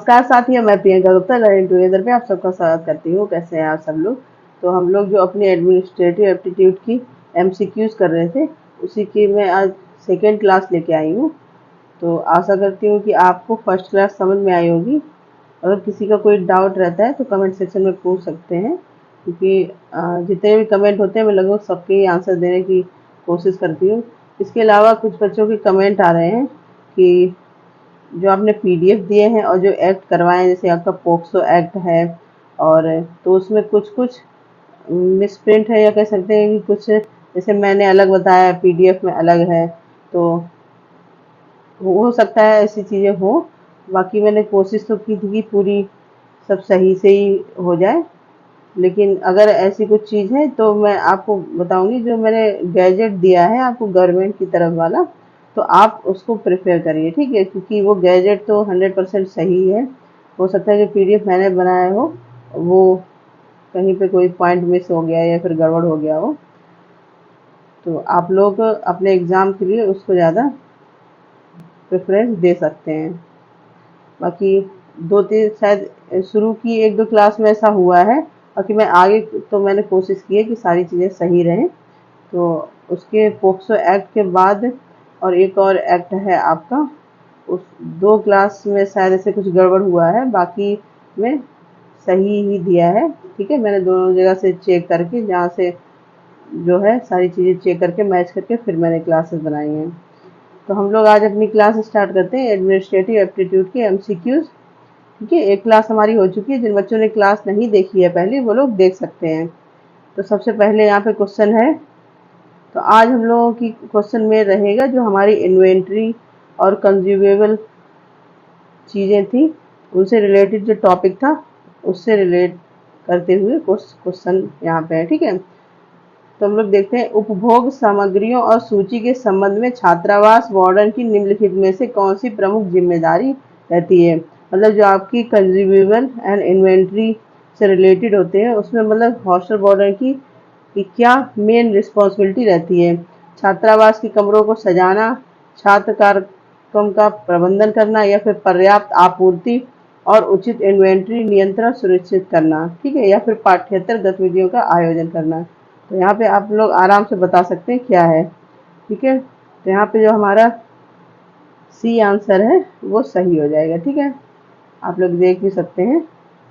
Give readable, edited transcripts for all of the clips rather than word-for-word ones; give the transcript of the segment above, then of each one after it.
नमस्कार साथियों, मैं प्रियंका गुप्ता लर्निंग टुगेदर पे आप सबका स्वागत करती हूँ। कैसे हैं आप सब लोग? तो हम लोग जो अपनी एडमिनिस्ट्रेटिव एप्टीट्यूड की एमसीक्यूज कर रहे थे, उसी की मैं आज सेकेंड क्लास लेके आई हूँ। तो आशा करती हूँ कि आपको फर्स्ट क्लास समझ में आई होगी। अगर किसी का कोई डाउट रहता है तो कमेंट सेक्शन में पूछ सकते हैं, क्योंकि जितने भी कमेंट होते हैं मैं लगभग सबके ही आंसर देने की कोशिश करती हूँ। इसके अलावा कुछ बच्चों के कमेंट आ रहे हैं कि जो आपने पीडीएफ दिए हैं और जो एक्ट करवाए हैं, जैसे आपका पोक्सो एक्ट है, और तो उसमें कुछ कुछ मिसप्रिंट है, या कह सकते हैं कि कुछ जैसे मैंने अलग बताया पीडीएफ में अलग है, तो हो सकता है ऐसी चीज़ें हो। बाकी मैंने कोशिश तो की थी कि पूरी सब सही से ही हो जाए, लेकिन अगर ऐसी कुछ चीज़ है तो मैं आपको बताऊंगी। जो मैंने गैजेट दिया है आपको गवर्नमेंट की तरफ वाला, तो आप उसको प्रेफर करिए, ठीक है, क्योंकि वो गैजेट तो 100% सही है। हो सकता है कि पीडीएफ मैंने बनाया हो वो कहीं पे कोई पॉइंट मिस हो गया या फिर गड़बड़ हो गया हो, तो आप लोग अपने एग्ज़ाम के लिए उसको ज़्यादा प्रेफरेंस दे सकते हैं। बाकी 2-3 शायद शुरू की 1-2 क्लास में ऐसा हुआ है, बाकी मैं आगे तो मैंने कोशिश की है कि सारी चीज़ें सही रहें। तो उसके पोक्सो एक्ट के बाद और एक और एक्ट है आपका, उस 2 क्लास में शायद ऐसे कुछ गड़बड़ हुआ है, बाकी में सही ही दिया है, ठीक है। मैंने दोनों जगह से चेक करके, जहाँ से जो है सारी चीज़ें चेक करके मैच करके फिर मैंने क्लासेस बनाई हैं। तो हम लोग आज अपनी क्लास स्टार्ट करते हैं एडमिनिस्ट्रेटिव एप्टीट्यूड के एमसीक्यूज, ठीक है। एक क्लास हमारी हो चुकी है, जिन बच्चों ने क्लास नहीं देखी है पहले वो लोग देख सकते हैं। तो सबसे पहले यहाँ पे क्वेश्चन है, तो आज हम लोगों की क्वेश्चन में रहेगा जो हमारी इन्वेंट्री और कंज्यूमेबल चीज़ें थी, उनसे रिलेटेड जो टॉपिक था उससे रिलेट करते हुए क्वेश्चन यहाँ पे है, ठीक है। तो हम लोग देखते हैं, उपभोग सामग्रियों और सूची के संबंध में छात्रावास वार्डन की निम्नलिखित में से कौन सी प्रमुख जिम्मेदारी रहती है। मतलब जो आपकी कंज्यूमेबल एंड इन्वेंट्री से रिलेटेड होते हैं, उसमें मतलब हॉस्टल वार्डन की क्या मेन रिस्पॉन्सिबिलिटी रहती है। छात्रावास के कमरों को सजाना, छात्र कार्यक्रम का प्रबंधन करना, या फिर पर्याप्त आपूर्ति और उचित इन्वेंट्री नियंत्रण सुनिश्चित करना, ठीक है, या फिर पाठ्येतर गतिविधियों का आयोजन करना। तो यहाँ पे आप लोग आराम से बता सकते हैं क्या है, ठीक है। तो यहाँ पे जो हमारा सी आंसर है वो सही हो जाएगा, ठीक है। आप लोग देख भी सकते हैं,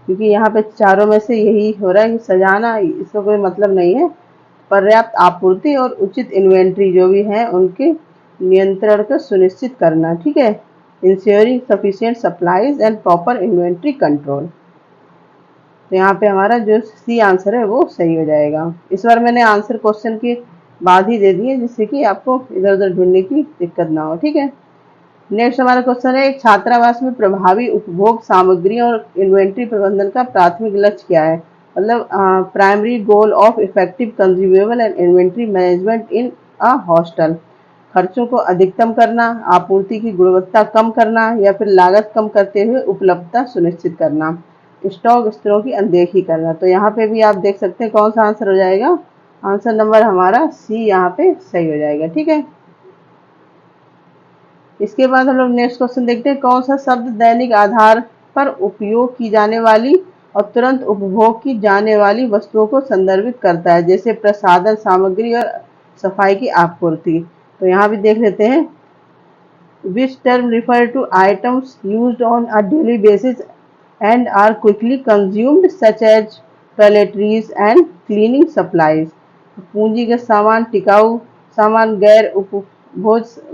क्योंकि यहाँ पे चारों में से यही हो रहा है कि सजाना, इसका कोई मतलब नहीं है। पर्याप्त आपूर्ति और उचित इन्वेंट्री जो भी है उनके नियंत्रण को सुनिश्चित करना, ठीक है। Ensuring sufficient supplies and proper inventory control. तो यहाँ पे हमारा जो सी आंसर है वो सही हो जाएगा। इस बार मैंने आंसर क्वेश्चन के बाद ही दे दिए, जिससे कि आपको इधर उधर ढूंढने की दिक्कत ना हो, ठीक है। नेक्स्ट हमारा क्वेश्चन है, एक छात्रावास में प्रभावी उपभोग सामग्री और इन्वेंट्री प्रबंधन का प्राथमिक लक्ष्य क्या है। मतलब primary goal of effective consumable and inventory management in a hostel. खर्चों को अधिकतम करना, आपूर्ति की गुणवत्ता कम करना, या फिर लागत कम करते हुए उपलब्धता सुनिश्चित करना, स्टॉक स्तरों की अनदेखी करना। तो यहाँ पे भी आप देख सकते हैं कौन सा आंसर हो जाएगा। आंसर नंबर हमारा सी यहाँ पे सही हो जाएगा, ठीक है। इसके बाद हम लोग नेक्स्ट क्वेश्चन देखते हैं, कौन सा शब्द दैनिक आधार पर उपयोग की जाने वाली और तुरंत उपभोग की जाने वाली वस्तुओं को संदर्भित करता है, जैसे प्रसाधन सामग्री और सफाई की आपूर्ति। तो यहाँ भी देख लेते हैं, which term refer to items used on a daily basis and are quickly consumed such as toiletries and cleaning supplies। पूंजी के सामान, टिकाऊ सामान, गैर उपभोग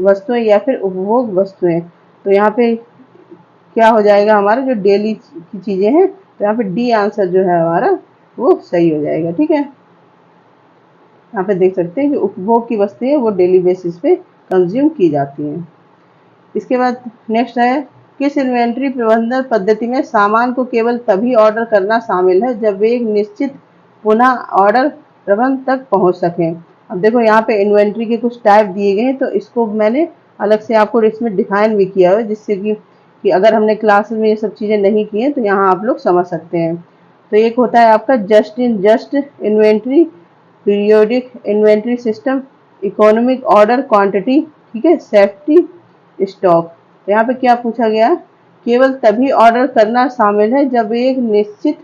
वस्तुएं या फिर उपभोग वस्तुएं। तो यहाँ पे क्या हो जाएगा, हमारा जो डेली की चीजें हैं, तो यहाँ पे डी आंसर जो है हमारा वो सही हो जाएगा, ठीक है। यहाँ पे देख सकते हैं जो उपभोग की वस्तुएं वो डेली बेसिस पे कंज्यूम की जाती हैं। इसके बाद नेक्स्ट है, किस इन्वेंट्री प्रबंधन पद्धति में सामान को केवल तभी ऑर्डर करना शामिल है जब वे एक निश्चित पुनः ऑर्डर प्रबंध तक पहुंच सकें। अब देखो यहाँ पे इन्वेंट्री के कुछ टाइप दिए गए हैं, तो इसको मैंने अलग से आपको इसमें डिफाइन भी किया है, जिससे कि अगर हमने क्लासेस में ये सब चीज़ें नहीं की हैं तो यहाँ आप लोग समझ सकते हैं। तो एक होता है आपका just in just inventory, periodic inventory system, economic order quantity, ठीक है, सेफ्टी स्टॉक। तो यहाँ पे क्या पूछा गया केवल तभी ऑर्डर करना शामिल है जब एक निश्चित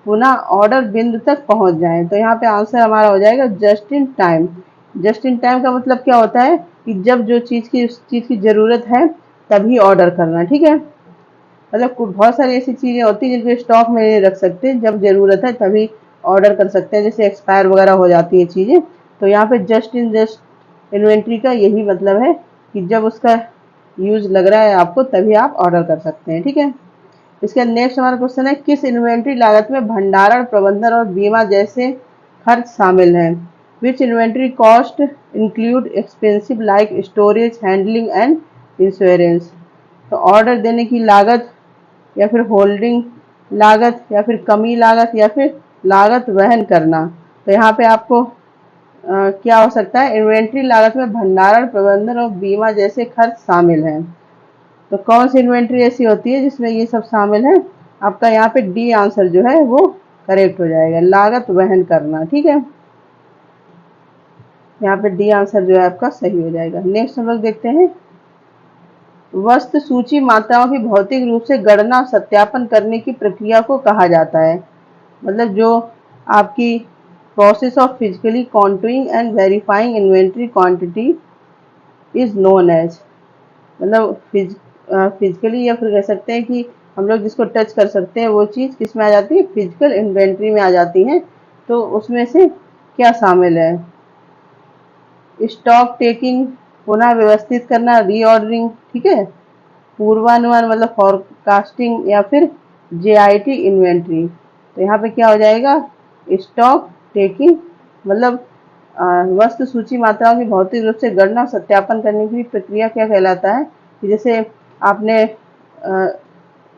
पुनः ऑर्डर बिंदु तक पहुंच जाए। तो यहाँ पे आंसर हमारा हो जाएगा just in time. Just in time का मतलब क्या होता है कि जब जो चीज़ की उस चीज़ की ज़रूरत है तभी ऑर्डर करना। ठीक है, मतलब बहुत सारी ऐसी चीज़ें होती हैं जिनको स्टॉक में नहीं रख सकते, जब ज़रूरत है तभी ऑर्डर कर सकते हैं, जैसे एक्सपायर वगैरह हो जाती है चीज़ें। तो यहाँ पे जस्ट इन्वेंट्री का यही मतलब है कि जब उसका यूज लग रहा है आपको तभी आप ऑर्डर कर सकते हैं। ठीक है, इसके नेक्स्ट हमारा क्वेश्चन है, किस इन्वेंट्री लागत में भंडारण प्रबंधन और बीमा जैसे खर्च शामिल हैं? Which inventory cost include expensive like storage, handling and insurance? तो ऑर्डर देने की लागत, या फिर होल्डिंग लागत, या फिर कमी लागत, या फिर लागत वहन करना। तो यहाँ पे आपको क्या हो सकता है, इन्वेंट्री लागत में भंडारण प्रबंधन और बीमा जैसे खर्च शामिल हैं। तो कौन सी इन्वेंट्री ऐसी होती है जिसमें ये सब शामिल है? आपका यहाँ पे डी आंसर जो है वो करेक्ट हो जाएगा, लागत वहन करना। ठीक है, यहाँ पे डी आंसर जो है आपका सही हो जाएगा। नेक्स्ट हम लोग देखते हैं, वस्तु सूची मात्राओं की भौतिक रूप से गणना सत्यापन करने की प्रक्रिया को कहा जाता है। मतलब जो आपकी process of physically counting and verifying inventory quantity is known as, मतलब फिजिकली, या फिर कह सकते हैं कि हम लोग जिसको टच कर सकते हैं वो चीज़ किस में आ जाती है, फिजिकल इन्वेंट्री में आ जाती है। तो उसमें से क्या शामिल है? स्टॉक टेकिंग, पुनः व्यवस्थित करना, रीऑर्डरिंग, ठीक है, पूर्वानुमान मतलब फॉरकास्टिंग, या फिर जेआईटी इन्वेंट्री। तो यहाँ पे क्या हो जाएगा, स्टॉक टेकिंग, मतलब वस्तु सूची मात्राओं की भौतिक रूप से गणना सत्यापन करने की प्रक्रिया क्या कहलाता है कि जैसे आपने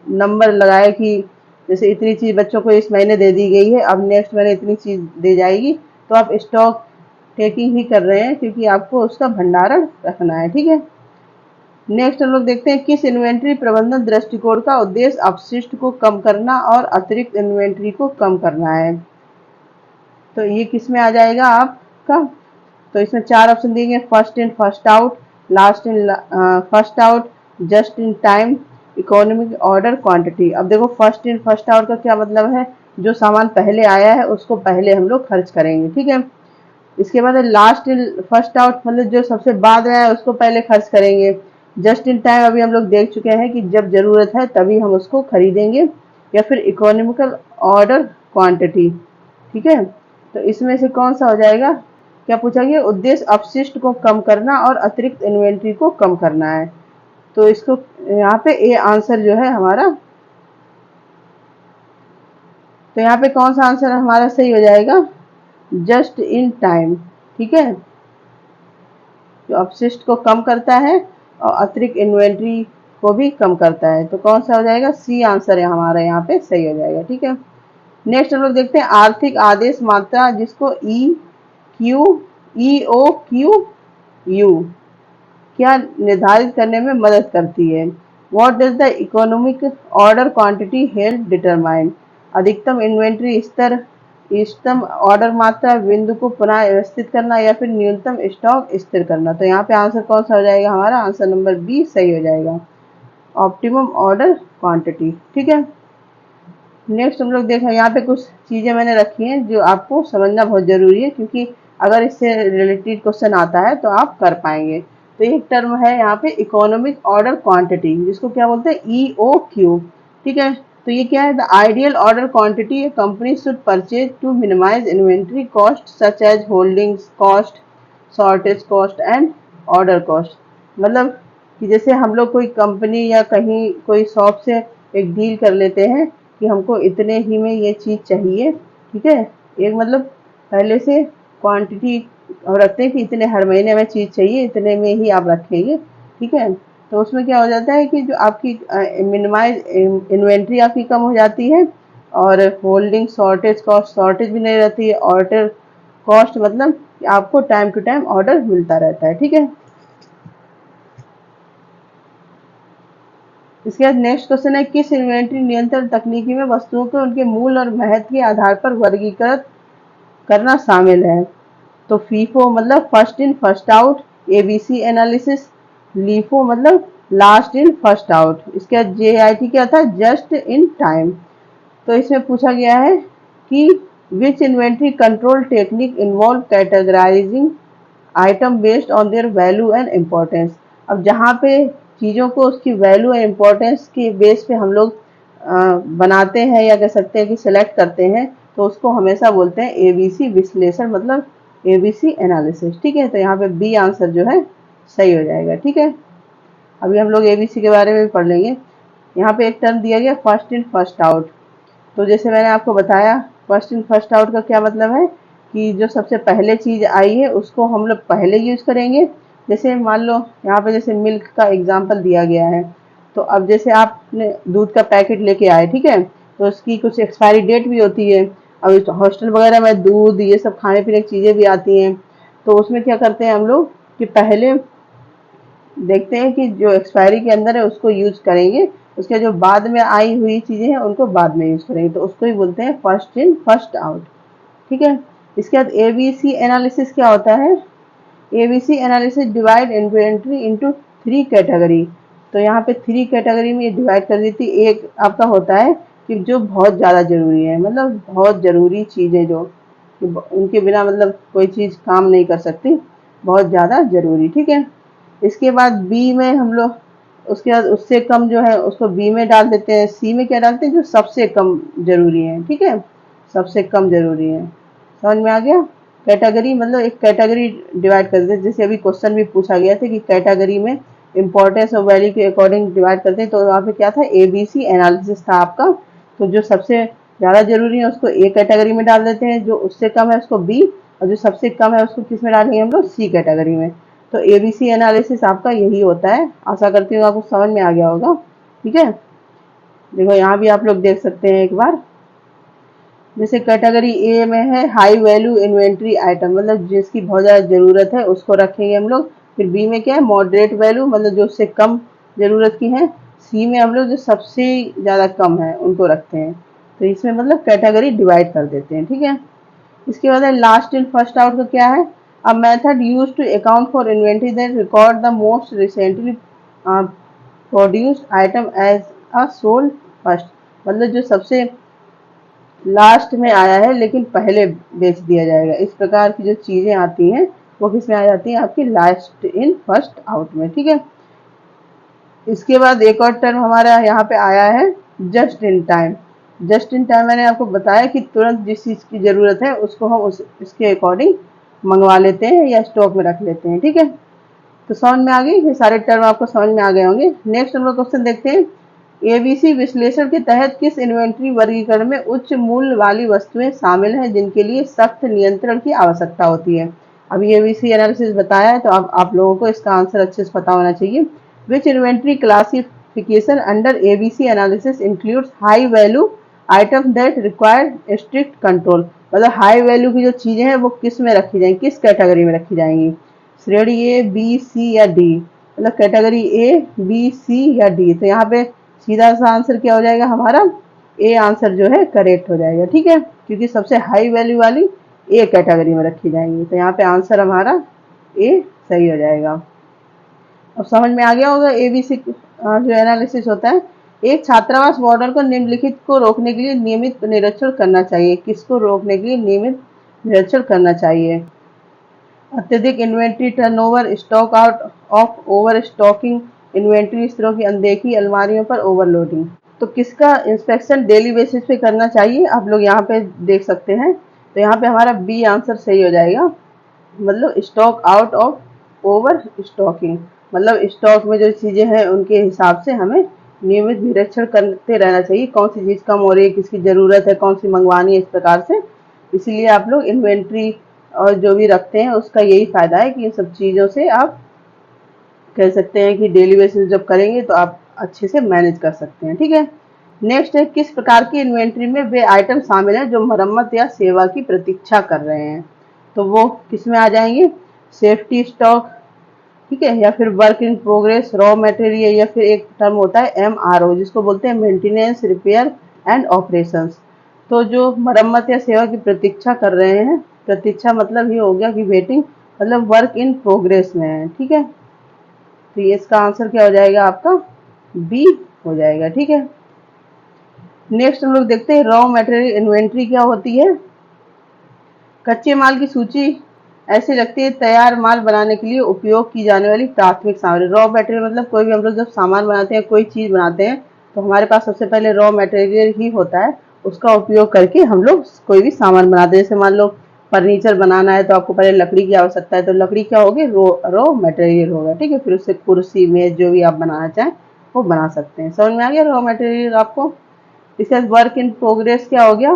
नंबर लगाया कि जैसे इतनी चीज़ बच्चों को इस महीने दे दी गई है, अब नेक्स्ट महीने इतनी चीज़ दे जाएगी, तो आप स्टॉक टेकिंग ही कर रहे हैं क्योंकि आपको उसका भंडारण रखना है। ठीक है, नेक्स्ट हम लोग देखते हैं, किस इन्वेंट्री प्रबंधन दृष्टिकोण का उद्देश्य अपशिष्ट को कम करना और अतिरिक्त इन्वेंट्री को कम करना है? तो ये किस में आ जाएगा आपका? तो इसमें चार ऑप्शन दिए गए, first in first out, last in first out, just in time, economic order quantity. अब देखो फर्स्ट इन फर्स्ट आउट का क्या मतलब है, जो सामान पहले आया है उसको पहले हम लोग खर्च करेंगे। ठीक है, इसके बाद लास्ट इन फर्स्ट आउट, मतलब जो सबसे बाद में आया उसको पहले खर्च करेंगे। जस्ट इन टाइम अभी हम लोग देख चुके हैं कि जब जरूरत है तभी हम उसको खरीदेंगे। या फिर इकोनॉमिकल ऑर्डर क्वांटिटी। ठीक है, तो इसमें से कौन सा हो जाएगा? क्या पूछा गया, उद्देश्य अपशिष्ट को कम करना और अतिरिक्त इन्वेंट्री को कम करना है। तो इसको यहाँ पे ए आंसर जो है हमारा, तो यहाँ पे कौन सा आंसर हमारा सही हो जाएगा, जस्ट इन टाइम। ठीक है, जो अपशिष्ट को कम करता है और अतिरिक्त इन्वेंट्री को भी कम करता है। तो कौन सा हो जाएगा, सी आंसर है हमारा यहाँ पे सही हो जाएगा। ठीक है, नेक्स्ट हम लोग देखते हैं, आर्थिक आदेश मात्रा जिसको ओ क्यू यू क्या निर्धारित करने में मदद करती है? What does the economic order quantity help determine? अधिकतम इन्वेंट्री स्तर, इष्टतम ऑर्डर मात्रा, बिंदु को पुनः व्यवस्थित करना, या फिर न्यूनतम स्टॉक स्थिर करना। तो यहाँ पे आंसर कौन सा हो जाएगा हमारा, आंसर नंबर बी सही हो जाएगा, ऑप्टिमम ऑर्डर क्वांटिटी। ठीक है, नेक्स्ट हम लोग देखें, यहाँ पे कुछ चीज़ें मैंने रखी हैं जो आपको समझना बहुत ज़रूरी है, क्योंकि अगर इससे रिलेटेड क्वेश्चन आता है तो आप कर पाएंगे। तो एक टर्म है यहाँ पे इकोनॉमिक ऑर्डर क्वांटिटी, जिसको क्या बोलते हैं, EOQ। ठीक है, तो ये क्या है, the ideal order quantity company should purchase to minimize inventory cost such as holding cost, shortage cost and order cost. मतलब कि जैसे हम लोग कोई कंपनी या कहीं कोई शॉप से एक डील कर लेते हैं कि हमको इतने ही में ये चीज़ चाहिए। ठीक है, एक मतलब पहले से क्वांटिटी रखते हैं कि इतने हर महीने में चीज़ चाहिए, इतने में ही आप रखेंगे। ठीक है, तो उसमें क्या हो जाता है कि जो आपकी मिनिमाइज इन्वेंट्री आपकी कम हो जाती है, और होल्डिंग शॉर्टेज कॉस्ट, शॉर्टेज भी नहीं रहती है, ऑर्डर कॉस्ट मतलब आपको टाइम टू टाइम ऑर्डर मिलता रहता है। ठीक है, इसके बाद नेक्स्ट क्वेश्चन है, किस इन्वेंट्री नियंत्रण तकनीकी में वस्तुओं के उनके मूल और महत्व के आधार पर वर्गीकृत करना शामिल है? तो फीफो मतलब first in first out, ABC analysis, LIFO मतलब लास्ट इन फर्स्ट आउट। इसके बाद JIT क्या था, जस्ट इन टाइम। तो इसमें पूछा गया है कि which inventory control technique involve categorising item based on their value and importance. अब जहाँ पे चीज़ों को उसकी वैल्यू एंड इम्पोर्टेंस के बेस पे हम लोग बनाते हैं या कह सकते हैं कि सिलेक्ट करते हैं, तो उसको हमेशा बोलते हैं ABC विश्लेषण, मतलब ABC एनालिसिस। ठीक है, तो यहाँ पे बी आंसर जो है सही हो जाएगा। ठीक है, अभी हम लोग ABC के बारे में भी पढ़ लेंगे। यहाँ पे एक टर्म दिया गया फर्स्ट इन फर्स्ट आउट। तो जैसे मैंने आपको बताया, फर्स्ट इन फर्स्ट आउट का क्या मतलब है कि जो सबसे पहले चीज़ आई है उसको हम लोग पहले यूज़ करेंगे। जैसे मान लो यहाँ पे जैसे मिल्क का एग्जांपल दिया गया है, तो अब जैसे आपने दूध का पैकेट लेके आए, ठीक है, तो उसकी कुछ एक्सपायरी डेट भी होती है। अब हॉस्टल वगैरह में दूध ये सब खाने पीने की चीज़ें भी आती हैं, तो उसमें क्या करते हैं हम लोग कि पहले देखते हैं कि जो एक्सपायरी के अंदर है उसको यूज करेंगे, उसके जो बाद में आई हुई चीज़ें हैं उनको बाद में यूज करेंगे, तो उसको ही बोलते हैं फर्स्ट इन फर्स्ट आउट। ठीक है, इसके बाद ABC एनालिसिस क्या होता है। ABC analysis divide inventory into 3 category. तो यहाँ पे 3 कैटेगरी में डिवाइड कर दी थी। एक आपका होता है कि जो बहुत ज़्यादा ज़रूरी है, मतलब बहुत ज़रूरी चीज़ें जो उनके बिना मतलब कोई चीज़ काम नहीं कर सकती, बहुत ज़्यादा ज़रूरी। ठीक है, इसके बाद बी में हम लोग उसके बाद उससे कम जो है उसको बी में डाल देते हैं। सी में क्या डालते हैं, जो सबसे कम जरूरी है। ठीक है, सबसे कम जरूरी है। समझ में आ गया। कैटेगरी मतलब एक कैटेगरी डिवाइड कर देते हैं। जैसे अभी क्वेश्चन भी पूछा गया था कि कैटेगरी में इंपॉर्टेंस और वैल्यू के अकॉर्डिंग डिवाइड करते हैं, तो वहाँ पे क्या था, ABC एनालिसिस था आपका। तो जो सबसे ज़्यादा जरूरी है उसको A कैटेगरी में डाल देते हैं, जो उससे कम है उसको B, और जो सबसे कम है उसको किस में डालेंगे हम लोग, C कैटेगरी में। तो ABC एनालिसिस आपका यही होता है। आशा करती हूँ आपको समझ में आ गया होगा। ठीक है, देखो यहाँ भी आप लोग देख सकते हैं एक बार। जैसे कैटेगरी A में है हाई वैल्यू इन्वेंट्री आइटम, मतलब जिसकी बहुत ज़्यादा ज़रूरत है उसको रखेंगे हम लोग। फिर B में क्या है, मॉडरेट वैल्यू, मतलब जो उससे कम ज़रूरत की है। C में हम लोग जो सबसे ज़्यादा कम है उनको रखते हैं। तो इसमें मतलब कैटेगरी डिवाइड कर देते हैं। ठीक है, इसके बाद है लास्ट इन फर्स्ट आउट का क्या है, a method used to account for inventory that record the most recently produced item as a sold first, मतलब जो सबसे लास्ट में आया है लेकिन पहले बेच दिया जाएगा। इस प्रकार की जो चीजें आती हैं वो किस में आ जाती हैं, आपकी लास्ट इन फर्स्ट आउट में। ठीक है, इसके बाद एक और टर्म हमारा यहाँ पे आया है just in time. Just in time मैंने आपको बताया कि तुरंत जिस चीज़ की ज़रूरत है उसको हम इसके अकॉर्डिंग मंगवा लेते हैं या स्टॉक में रख लेते हैं। ठीक है, तो समझ में आ गई, ये सारे टर्म आपको समझ में आ गए होंगे। नेक्स्ट हम लोग क्वेश्चन देखते हैं। ABC विश्लेषण के तहत किस इन्वेंट्री वर्गीकरण में उच्च मूल्य वाली वस्तुएं शामिल हैं जिनके लिए सख्त नियंत्रण की आवश्यकता होती है। अभी ABC एनालिसिस बताया है, तो अब आप लोगों को इसका आंसर अच्छे से पता होना चाहिए। Which inventory classification under ABC analysis includes high value item that require strict control, मतलब हाई वैल्यू की जो चीजें हैं वो किस में रखी जाएंगी, किस कैटेगरी में रखी जाएंगी, श्रेणी A, B, C या D, मतलब कैटेगरी A, B, C या D। तो यहाँ पे सीधा सा आंसर क्या हो जाएगा हमारा, ए आंसर जो है करेक्ट हो जाएगा। ठीक है, क्योंकि सबसे हाई वैल्यू वाली ए कैटेगरी में रखी जाएंगी, तो यहाँ पे आंसर हमारा ए सही हो जाएगा। अब समझ में आ गया होगा ABC जो एनालिसिस होता है। एक छात्रावास वार्डन को निम्नलिखित को रोकने के लिए नियमित निरीक्षण करना चाहिए। किसको रोकने के लिए नियमित निरीक्षण करना चाहिए, अत्यधिक inventory turnover, stock out of over stocking, inventory स्तरों की अनदेखी, अलमारियों पर ओवरलोडिंग। तो किसका इंस्पेक्शन डेली बेसिस पे करना चाहिए, आप लोग यहाँ पे देख सकते हैं। तो यहाँ पे हमारा बी आंसर सही हो जाएगा, मतलब stock out of over stocking, मतलब स्टॉक में जो चीज़ें हैं उनके हिसाब से हमें नियमित निरीक्षण करते रहना चाहिए, कौन सी चीज़ कम हो रही है, किसकी ज़रूरत है, कौन सी मंगवानी है, इस प्रकार से। इसीलिए आप लोग इन्वेंट्री और जो भी रखते हैं उसका यही फ़ायदा है कि इन सब चीज़ों से आप कह सकते हैं कि डेली बेसिस जब करेंगे तो आप अच्छे से मैनेज कर सकते हैं। ठीक है, नेक्स्ट है किस प्रकार की इन्वेंट्री में वे आइटम शामिल हैं जो मरम्मत या सेवा की प्रतीक्षा कर रहे हैं, तो वो किस में आ जाएंगे, सेफ्टी स्टॉक, ठीक है, या फिर work in progress, raw material, या फिर एक टर्म होता है MRO जिसको बोलते हैं मेंटेनेंस, रिपेयर एंड ऑपरेशंस। तो जो मरम्मत या सेवा की प्रतीक्षा कर रहे हैं, प्रतीक्षा मतलब ये हो गया कि वेटिंग, मतलब वर्क इन प्रोग्रेस में है। ठीक है, तो ये इसका आंसर क्या हो जाएगा आपका बी हो जाएगा। ठीक है, नेक्स्ट हम लोग देखते हैं रॉ मटेरियल इन्वेंट्री क्या होती है। कच्चे माल की सूची ऐसी लगती है तैयार माल बनाने के लिए उपयोग की जाने वाली प्राथमिक सामग्री। रॉ मटेरियल मतलब कोई भी हम लोग जब सामान बनाते हैं, कोई चीज बनाते हैं, तो हमारे पास सबसे पहले रॉ मटेरियल ही होता है, उसका उपयोग करके हम लोग कोई भी सामान बनाते हैं। जैसे मान लो फर्नीचर बनाना है तो आपको पहले लकड़ी की आवश्यकता है, तो लकड़ी क्या होगी, रॉ मटेरियल होगा। ठीक है, फिर उससे कुर्सी मेज जो भी आप बनाना चाहें वो बना सकते हैं। समझ में आ गया रॉ मटेरियल आपको। इसके बाद वर्क इन प्रोग्रेस क्या हो गया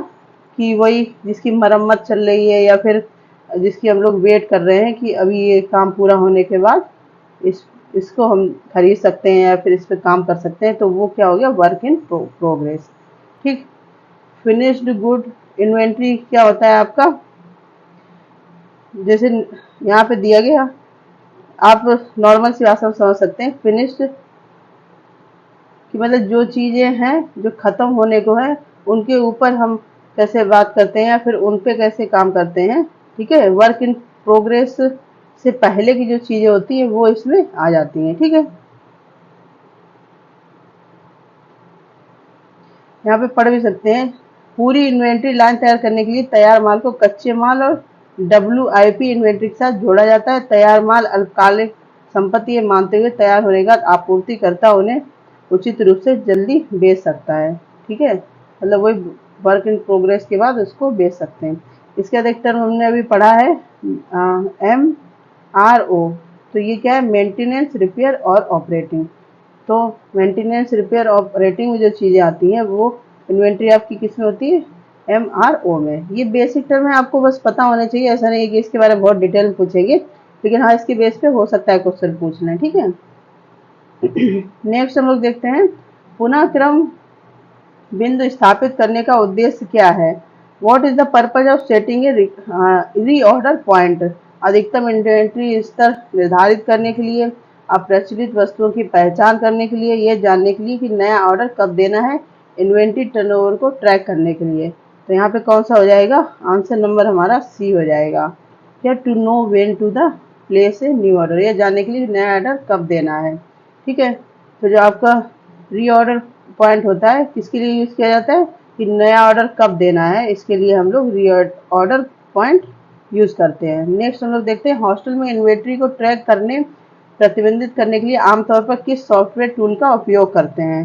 कि वही जिसकी मरम्मत चल रही है या फिर जिसकी हम लोग वेट कर रहे हैं कि अभी ये काम पूरा होने के बाद इसको हम खरीद सकते हैं या फिर इस पे काम कर सकते हैं, तो वो क्या हो गया वर्क इन प्रोग्रेस। ठीक, फिनिश्ड गुड इन्वेंट्री क्या होता है आपका, जैसे यहाँ पे दिया गया, आप नॉर्मल सी भाषा में समझ सकते हैं। फिनिश्ड कि मतलब जो चीजें हैं जो खत्म होने को है उनके ऊपर हम कैसे बात करते हैं या फिर उन पे कैसे काम करते हैं। ठीक है, वर्क इन प्रोग्रेस से पहले की जो चीजें होती हैं वो इसमें आ जाती हैं। ठीक है, यहाँ पे पढ़ भी सकते हैं। पूरी इन्वेंट्री लाइन तैयार करने के लिए तैयार माल को कच्चे माल और WIP इन्वेंट्री के साथ जोड़ा जाता है। तैयार माल अल्पकालिक संपत्ति ये मानते हुए तैयार होने के बाद आपूर्तिकर्ता उन्हें उचित रूप से जल्दी बेच सकता है। ठीक है, मतलब वही वर्क इन प्रोग्रेस के बाद उसको बेच सकते हैं। इसके बाद एक टर्म हमने अभी पढ़ा है MRO, तो ये क्या है, मेंटेनेंस रिपेयर और ऑपरेटिंग। तो मेंटेनेंस रिपेयर ऑपरेटिंग में जो चीज़ें आती हैं वो इन्वेंट्री आपकी किस में होती है, MRO में। ये बेसिक टर्म है, आपको बस पता होना चाहिए, ऐसा नहीं है कि इसके बारे में बहुत डिटेल में पूछेंगे, लेकिन हाँ इसके बेस पे हो सकता है क्वेश्चन पूछ लें। ठीक है, नेक्स्ट हम लोग देखते हैं पुनः क्रम बिंदु स्थापित करने का उद्देश्य क्या है। What is the purpose of setting A reorder point. अधिकतम इन्वेंट्री स्तर निर्धारित करने के लिए, अप्रचलित वस्तुओं की पहचान करने के लिए, यह जानने के लिए कि नया ऑर्डर कब देना है, इन्वेंट्री टर्नओवर को ट्रैक करने के लिए। तो यहाँ पे कौन सा हो जाएगा, आंसर नंबर हमारा सी हो जाएगा। क्या, to know when to the place a new order, यह जानने के लिए नया ऑर्डर कब देना है। ठीक है, तो जो आपका रीऑर्डर पॉइंट होता है किसके लिए यूज किया जाता है कि नया ऑर्डर कब देना है, इसके लिए हम लोग रीऑर्डर पॉइंट यूज करते हैं। नेक्स्ट हम लोग देखते हैं हॉस्टल में इन्वेंट्री को ट्रैक करने प्रतिबंधित करने के लिए आमतौर पर किस सॉफ्टवेयर टूल का उपयोग करते हैं।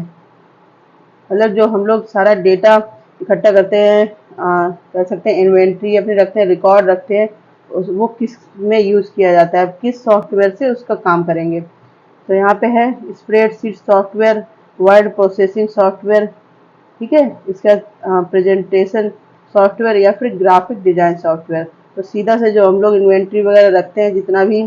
मतलब जो हम लोग सारा डेटा इकट्ठा करते हैं, कह सकते हैं इन्वेंट्री अपनी रखते हैं, रिकॉर्ड रखते हैं, वो किस में यूज किया जाता है, किस सॉफ्टवेयर से उसका काम करेंगे। तो यहाँ पे है spreadsheet software, word processing software, ठीक है, इसका प्रेजेंटेशन सॉफ्टवेयर या फिर ग्राफिक डिजाइन सॉफ्टवेयर। तो सीधा से जो हम लोग इन्वेंट्री वगैरह रखते हैं जितना भी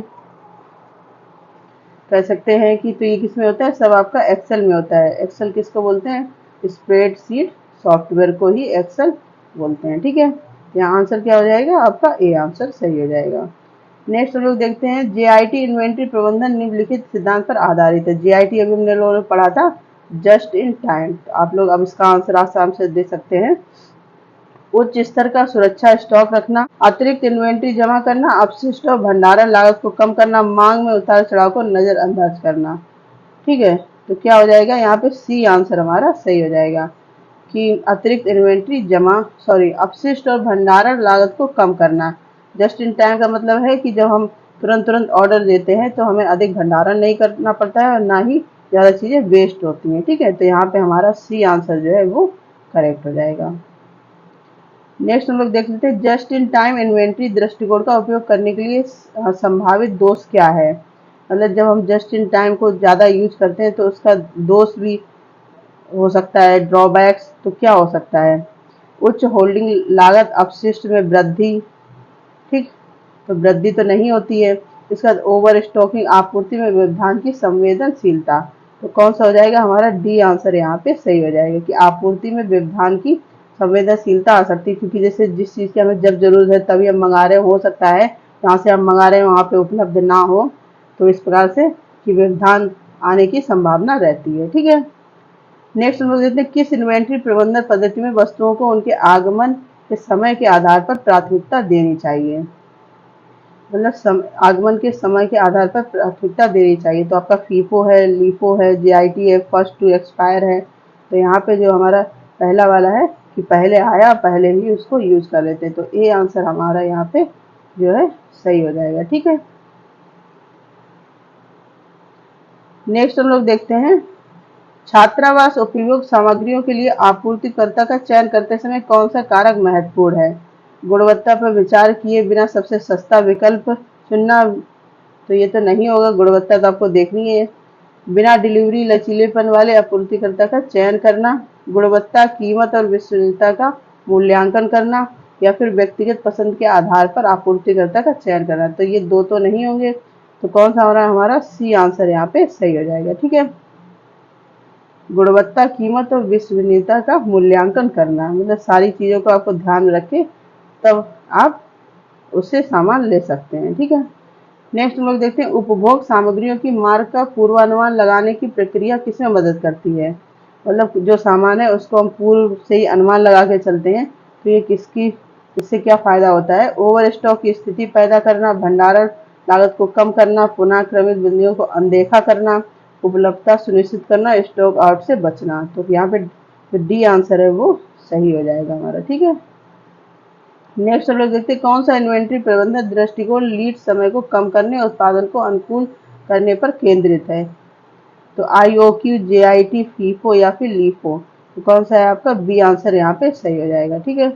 कह सकते हैं कि, तो ये किस में होता है, सब आपका एक्सेल में होता है। एक्सेल किसको बोलते हैं, स्प्रेडशीट सॉफ्टवेयर को ही एक्सेल बोलते हैं। ठीक है, यहाँ आंसर क्या हो जाएगा आपका ए आंसर सही हो जाएगा। नेक्स्ट हम लोग देखते हैं JIT इन्वेंट्री प्रबंधन निम्नलिखित सिद्धांत पर आधारित है। JIT अभी हमने लोगों ने पढ़ा था जस्ट इन टाइम, आप लोग अब इसका आंसर आसानी से दे सकते हैं। उच्च स्तर का सुरक्षा स्टॉक रखना, अतिरिक्त इन्वेंट्री जमा करना, अपशिष्ट और भंडारण लागत को कम करना, मांग में उतार चढ़ाव को नजरअंदाज करना। ठीक है, तो क्या हो जाएगा यहाँ पे सी आंसर हमारा सही हो जाएगा कि अतिरिक्त इन्वेंट्री अपशिष्ट और भंडारण लागत को कम करना। जस्ट इन टाइम का मतलब है कि जब हम तुरंत तुरंत ऑर्डर देते हैं तो हमें अधिक भंडारण नहीं करना पड़ता है और ना ही ज़्यादा चीज़ें वेस्ट होती हैं। ठीक है, तो यहाँ पे हमारा सी आंसर जो है वो करेक्ट हो जाएगा। नेक्स्ट हम लोग देख लेते हैं जस्ट इन टाइम इन्वेंट्री दृष्टिकोण का उपयोग करने के लिए संभावित दोष क्या है। मतलब जब हम जस्ट इन टाइम को ज़्यादा यूज करते हैं तो उसका दोष भी हो सकता है, ड्रॉबैक्स। तो क्या हो सकता है, उच्च होल्डिंग लागत, अपशिष्ट में वृद्धि। ठीक, तो वृद्धि तो नहीं होती है। इसका ओवर स्टॉकिंग, आपूर्ति में व्यवधान की संवेदनशीलता। तो कौन सा हो जाएगा हमारा डी आंसर यहाँ पे सही हो जाएगा कि आपूर्ति में व्यवधान की संवेदनशीलता आ सकती है, क्योंकि जैसे जिस चीज़ की हमें जब जरूरत है तभी हम मंगा रहे हो सकता है जहाँ से हम मंगा रहे हैं वहाँ पे उपलब्ध ना हो, तो इस प्रकार से कि व्यवधान आने की संभावना रहती है। ठीक है, नेक्स्ट हम लोग देखते हैं किस इन्वेंट्री प्रबंधन पद्धति में वस्तुओं को उनके आगमन के समय के आधार पर प्राथमिकता देनी चाहिए। मतलब आगमन के समय के आधार पर प्राथमिकता देनी चाहिए। तो आपका फीफो है, लीफो है, जीआईटी है, फर्स्ट टू एक्सपायर है। तो यहाँ पे जो हमारा पहला वाला है कि पहले आया पहले ही उसको यूज कर लेते हैं, तो ए आंसर हमारा यहाँ पे जो है सही हो जाएगा। ठीक है, नेक्स्ट हम लोग देखते हैं, छात्रावास उपयोग सामग्रियों के लिए आपूर्तिकर्ता का चयन करते समय कौन सा कारक महत्वपूर्ण है? गुणवत्ता पर विचार किए बिना सबसे सस्ता विकल्प चुनना, तो ये तो नहीं होगा, गुणवत्ता तो आपको देखनी है। बिना डिलीवरी लचीलेपन वाले आपूर्तिकर्ता का चयन करना, गुणवत्ता, कीमत और विश्वसनीयता का मूल्यांकन करना, या फिर व्यक्तिगत पसंद के आधार पर आपूर्तिकर्ता का चयन करना। तो ये दो तो नहीं होंगे, तो कौन सा हो रहा है हमारा सी आंसर यहाँ पे सही हो जाएगा। ठीक है, गुणवत्ता, कीमत और विश्वसनीयता का मूल्यांकन करना, मतलब सारी चीजों को आपको ध्यान में रखे तब आप उससे सामान ले सकते हैं। ठीक है, नेक्स्ट हम लोग देखते हैं, उपभोग सामग्रियों की मार्ग का पूर्वानुमान लगाने की प्रक्रिया किसमें मदद करती है? मतलब जो सामान है उसको हम पूर्व से ही अनुमान लगा के चलते हैं, तो ये इससे क्या फायदा होता है? ओवर स्टॉक की स्थिति पैदा करना, भंडारण लागत को कम करना, पुनः क्रमित बिंदुओं को अनदेखा करना, उपलब्धता सुनिश्चित करना, स्टॉक आउट से बचना। तो यहाँ पे जो डी आंसर है वो सही हो जाएगा हमारा। ठीक है, नेक्स्ट हम लोग देखते हैं, कौन सा इन्वेंट्री प्रबंधन दृष्टिकोण लीड समय को कम करने और उत्पादन को अनुकूल करने पर केंद्रित है? तो आईओक्यू, जेआईटी, फीफो या फिर लीफो। तो कौन सा है आपका बी आंसर यहाँ पे सही हो जाएगा। ठीक है,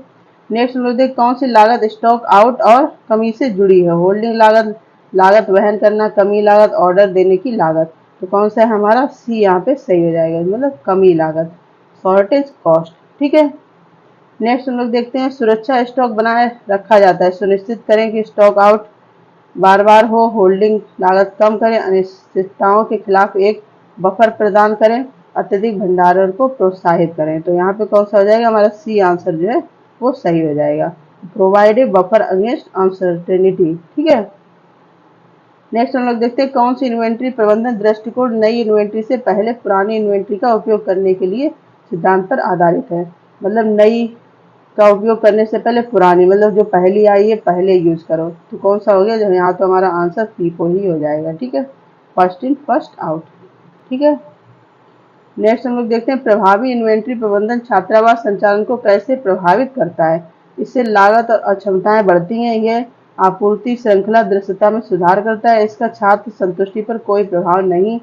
नेक्स्ट हम लोग देखते हैं, कौन सी लागत स्टॉक आउट और कमी से जुड़ी है? होल्डिंग लागत, लागत वहन करना, कमी लागत, ऑर्डर देने की लागत। तो कौन सा है हमारा सी यहाँ पे सही हो जाएगा, मतलब कमी लागत, शॉर्टेज कॉस्ट। ठीक है, नेक्स्ट हम लोग देखते हैं, सुरक्षा स्टॉक बनाए रखा जाता है, सुनिश्चित करें कि स्टॉक आउट बार बार हो, होल्डिंग लागत कम करें, अनिश्चितताओं के खिलाफ एक बफर प्रदान करें, अत्यधिक भंडारण को प्रोत्साहित करें। तो यहाँ पे कौन सा हो जाएगा हमारा सी आंसर जो है वो सही हो जाएगा, provide a buffer against uncertainty. ठीक है, नेक्स्ट हम लोग देखते हैं, कौन सी इन्वेंट्री प्रबंधन दृष्टिकोण नई इन्वेंट्री से पहले पुरानी इन्वेंट्री का उपयोग करने के लिए सिद्धांत पर आधारित है? मतलब नई का उपयोग करने से पहले पुरानी, मतलब जो पहली आई है पहले यूज करो। तो कौन सा हो गया, जो यहाँ तो हमारा आंसर फीफो ही हो जाएगा। ठीक है, फर्स्ट इन फर्स्ट आउट। ठीक है, नेक्स्ट हम लोग देखते हैं, प्रभावी इन्वेंट्री प्रबंधन छात्रावास संचालन को कैसे प्रभावित करता है? इससे लागत और अक्षमताएं बढ़ती हैं, यह आपूर्ति श्रृंखला दृश्यता में सुधार करता है, इसका छात्र संतुष्टि पर कोई प्रभाव नहीं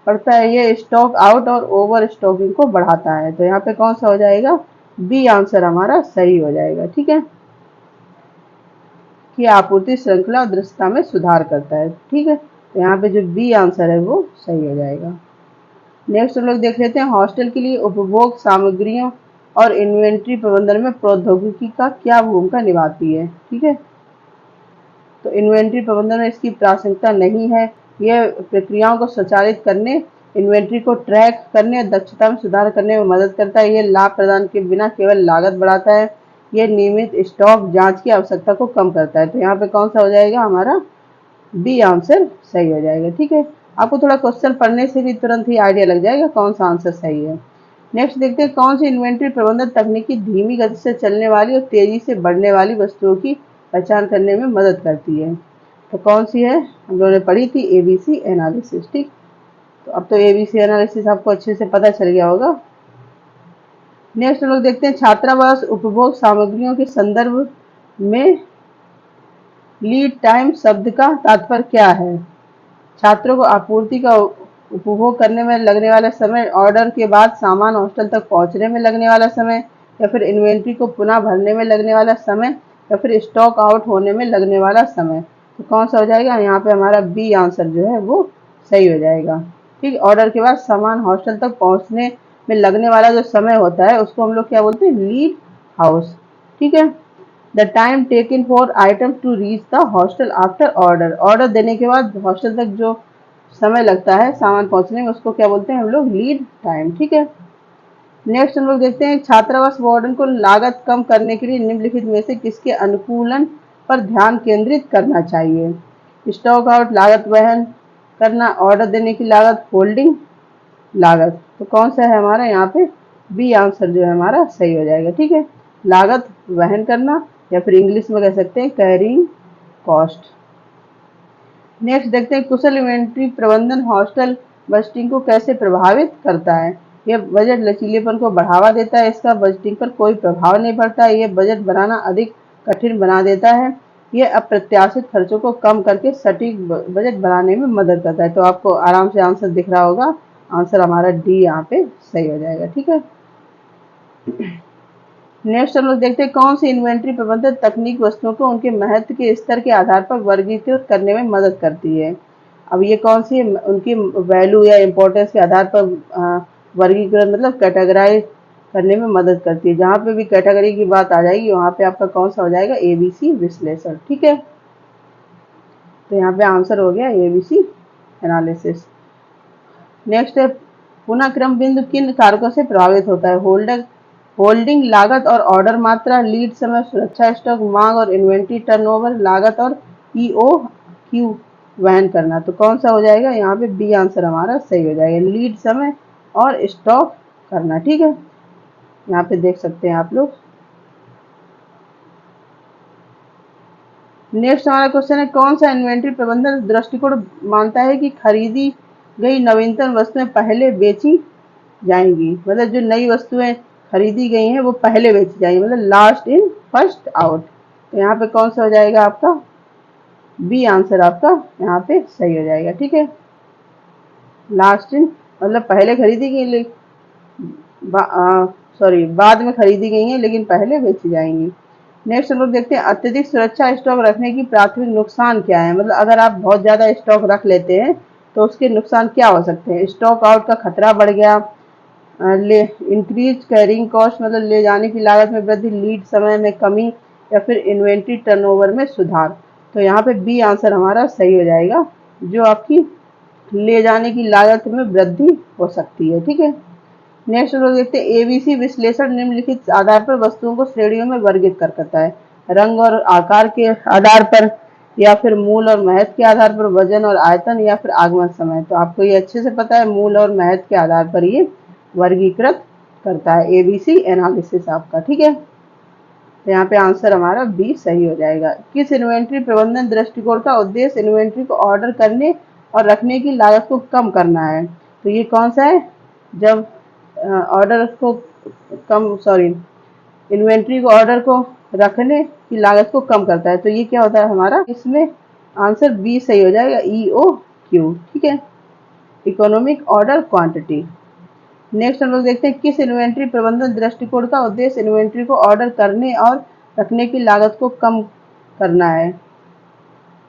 पड़ता है, यह स्टॉक आउट और ओवर स्टॉकिंग को बढ़ाता है। तो यहाँ पे कौन सा हो जाएगा, बी आंसर हमारा सही हो जाएगा। ठीक है, कि आपूर्ति श्रृंखला और दृश्यता में सुधार करता है। ठीक है, तो यहाँ पे जो बी आंसर है वो सही हो जाएगा। नेक्स्ट हम लोग देख लेते हैं, हॉस्टल के लिए उपभोग सामग्रियों और इन्वेंट्री प्रबंधन में प्रौद्योगिकी का क्या भूमिका निभाती है? ठीक है, तो इन्वेंट्री प्रबंधन में इसकी प्रासंगिकता नहीं है, यह प्रक्रियाओं को स्वचालित करने, इन्वेंट्री को ट्रैक करने और दक्षता में सुधार करने में मदद करता है, यह लाभ प्रदान के बिना केवल लागत बढ़ाता है, यह नियमित स्टॉक जांच की आवश्यकता को कम करता है। तो यहाँ पे कौन सा हो जाएगा हमारा बी आंसर सही हो जाएगा। ठीक है, आपको थोड़ा क्वेश्चन पढ़ने से भी तुरंत ही आइडिया लग जाएगा कौन सा आंसर सही है। नेक्स्ट देखते हैं, कौन सी इन्वेंट्री प्रबंधन तकनीकी धीमी गति से चलने वाली और तेजी से बढ़ने वाली वस्तुओं की पहचान करने में मदद करती है? तो कौन सी है, हम लोगों ने पढ़ी थी एबीसी एनालिसिस। ठीक, तो अब तो एबीसी एनालिसिस आपको अच्छे से पता चल गया होगा। नेक्स्ट हम लोग देखते हैं, छात्रावास उपभोग सामग्रियों के संदर्भ में लीड टाइम शब्द का तात्पर्य क्या है? छात्रों को आपूर्ति का उपभोग करने में लगने वाला समय, ऑर्डर के बाद सामान हॉस्टल तक पहुंचने में लगने वाला समय, या फिर इन्वेंट्री को पुनः भरने में लगने वाला समय, या फिर स्टॉक आउट होने में लगने वाला समय। तो कौन सा हो जाएगा, यहाँ पे हमारा बी आंसर जो है वो सही हो जाएगा। ठीक, ऑर्डर के बाद सामान हॉस्टल तक पहुंचने में लगने वाला जो समय होता है उसको हम लोग क्या बोलते हैं, लीड हाउस। ठीक है, the time taken for item to reach the hostel after order, order देने के बाद हॉस्टल तक जो समय लगता है सामान पहुंचने में उसको क्या बोलते हैं हम लोग, लीड टाइम। ठीक है, नेक्स्ट हम लोग देखते हैं, छात्रावास वार्डन को लागत कम करने के लिए निम्नलिखित में से किसके अनुकूलन पर ध्यान केंद्रित करना चाहिए? स्टॉक आउट, लागत वहन करना, ऑर्डर देने की लागत, होल्डिंग लागत। तो कौन सा है हमारा यहाँ पे बी आंसर जो है हमारा सही हो जाएगा। ठीक है, लागत वहन करना, या फिर इंग्लिश में कह सकते हैं कैरिंग कॉस्ट। नेक्स्ट देखते हैं कुशल इन्वेंट्री प्रबंधन हॉस्टल बजटिंग को कैसे प्रभावित करता है। यह बजट लचीलेपन को बढ़ावा देता है, इसका बजटिंग पर कोई प्रभाव नहीं पड़ता है। यह बजट बनाना अधिक कठिन बना देता है। यह अप्रत्याशित खर्चों को कम करके सटीक बजट बनाने में मदद करता है। तो आपको आराम से आंसर दिख रहा होगा, आंसर हमारा डी यहाँ पे सही हो जाएगा। ठीक है, नेक्स्ट हम लोग देखते हैं कौन सी इन्वेंट्री प्रबंधन तकनीक वस्तुओं को उनके महत्व के स्तर के आधार पर वर्गीकृत करने में मदद करती है। अब ये कौन सी है, उनकी वैल्यू या इम्पोर्टेंस के आधार पर वर्गीकृत मतलब कैटेगराइज करने में मदद करती है। जहाँ पे भी कैटेगरी की बात आ जाएगी वहाँ पे आपका कौन सा हो जाएगा, ABC विश्लेषण। ठीक है, तो यहाँ पे आंसर हो गया ABC एनालिसिस। नेक्स्ट है पुनः क्रम बिंदु किन कारकों से प्रभावित होता है। होल्डिंग लागत और ऑर्डर मात्रा, लीड समय, सुरक्षा स्टॉक, मांग और इन्वेंट्री टर्नओवर, लागत और EOQ वहन करना। तो कौन सा हो जाएगा, यहाँ पे बी आंसर हमारा सही हो जाएगा, लीड समय और स्टॉक करना। ठीक है, यहाँ पे देख सकते हैं आप लोग। नेक्स्ट हमारा क्वेश्चन है कौन सा इन्वेंट्री प्रबंधन दृष्टिकोण मानता है कि खरीदी गई नवीनतम वस्तुएं पहले बेची जाएंगी। मतलब जो नई वस्तुएं खरीदी गई हैं वो पहले बेची जाएंगी, मतलब लास्ट इन फर्स्ट आउट। तो यहाँ पे कौन सा हो जाएगा आपका, बी आंसर आपका यहाँ पे सही हो जाएगा। ठीक है, लास्ट इन मतलब पहले खरीदी गई, सॉरी बाद में खरीदी गई हैं लेकिन पहले बेची जाएंगी। नेक्स्ट हम लोग देखते हैं अत्यधिक सुरक्षा स्टॉक रखने की प्राथमिक नुकसान क्या है। मतलब अगर आप बहुत ज़्यादा स्टॉक रख लेते हैं तो उसके नुकसान क्या हो सकते हैं। स्टॉक आउट का खतरा बढ़ गया, ले इंक्रीज कैरिंग कॉस्ट मतलब ले जाने की लागत में वृद्धि, लीड समय में कमी, या फिर इन्वेंट्री टर्नओवर में सुधार। तो यहाँ पे बी आंसर हमारा सही हो जाएगा, जो आपकी ले जाने की लागत में वृद्धि हो सकती है। ठीक है, नेक्स्ट हम लोग देखते हैं ABC विश्लेषण निम्नलिखित आधार पर वस्तुओं को श्रेणियों में वर्गीकृत करता है। रंग और आकार के आधार पर, या फिर मूल और महत्व के आधार पर, वजन और आयतन, या फिर आगमन समय। तो आपको ये अच्छे से पता है, मूल और महत्व के आधार पर ये वर्गीकृत करता है ABC एनालिसिस आपका। ठीक है, तो यहाँ पे आंसर हमारा बी सही हो जाएगा। किस इन्वेंट्री प्रबंधन दृष्टिकोण का उद्देश्य इन्वेंट्री को ऑर्डर करने और रखने की लागत को कम करना है। तो ये कौन सा है, जब ऑर्डर को कम सॉरी इन्वेंट्री को ऑर्डर को रखने की लागत को कम करता है। तो ये क्या होता है हमारा, इसमें आंसर बी सही हो जाएगा, EOQ। ठीक है, इकोनॉमिक ऑर्डर क्वांटिटी। नेक्स्ट हम लोग देखते हैं किस इन्वेंट्री प्रबंधन दृष्टिकोण का उद्देश्य इन्वेंट्री को ऑर्डर करने और रखने की लागत को कम करना है।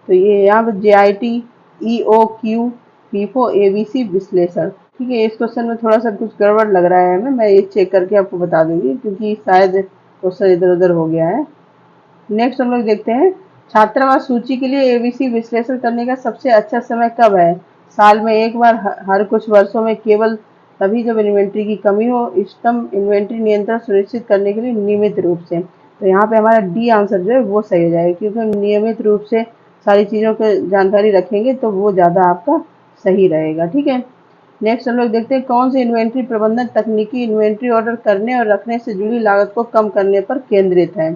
तो ये यहाँ पर JIT, EOQ, FIFO, ABC विश्लेषण। ठीक है, इस क्वेश्चन में थोड़ा सा कुछ गड़बड़ लग रहा है हमें, मैं ये चेक करके आपको बता दूंगी क्योंकि शायद क्वेश्चन इधर उधर हो गया है। नेक्स्ट हम लोग देखते हैं छात्रावास सूची के लिए ABC विश्लेषण करने का सबसे अच्छा समय कब है। साल में एक बार, हर कुछ वर्षों में, केवल तभी जब इन्वेंट्री की कमी हो, इष्टतम इन्वेंट्री नियंत्रण सुनिश्चित करने के लिए नियमित रूप से। तो यहाँ पे हमारा डी आंसर जो है वो सही हो जाएगा, क्योंकि हम नियमित रूप से सारी चीज़ों की जानकारी रखेंगे तो वो ज़्यादा आपका सही रहेगा। ठीक है, नेक्स्ट हम लोग देखते हैं कौन सी इन्वेंट्री प्रबंधन तकनीकी इन्वेंट्री ऑर्डर करने और रखने से जुड़ी लागत को कम करने पर केंद्रित है।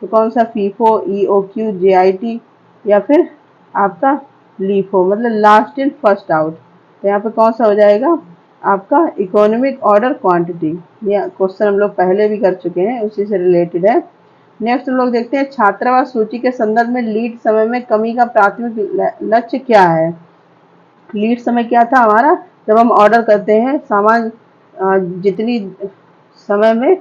तो कौन सा, FIFO, EOQ, JIT, या फिर आपका LIFO मतलब लास्ट इन फर्स्ट आउट। तो यहाँ पे कौन सा हो जाएगा आपका, इकोनॉमिक ऑर्डर क्वांटिटी। ये क्वेश्चन हम लोग पहले भी कर चुके हैं, उसी से रिलेटेड है। नेक्स्ट हम लोग देखते हैं छात्रावास सूची के संदर्भ में लीड समय में कमी का प्राथमिक लक्ष्य क्या है। लीड समय क्या था हमारा, जब हम ऑर्डर करते हैं सामान जितनी समय में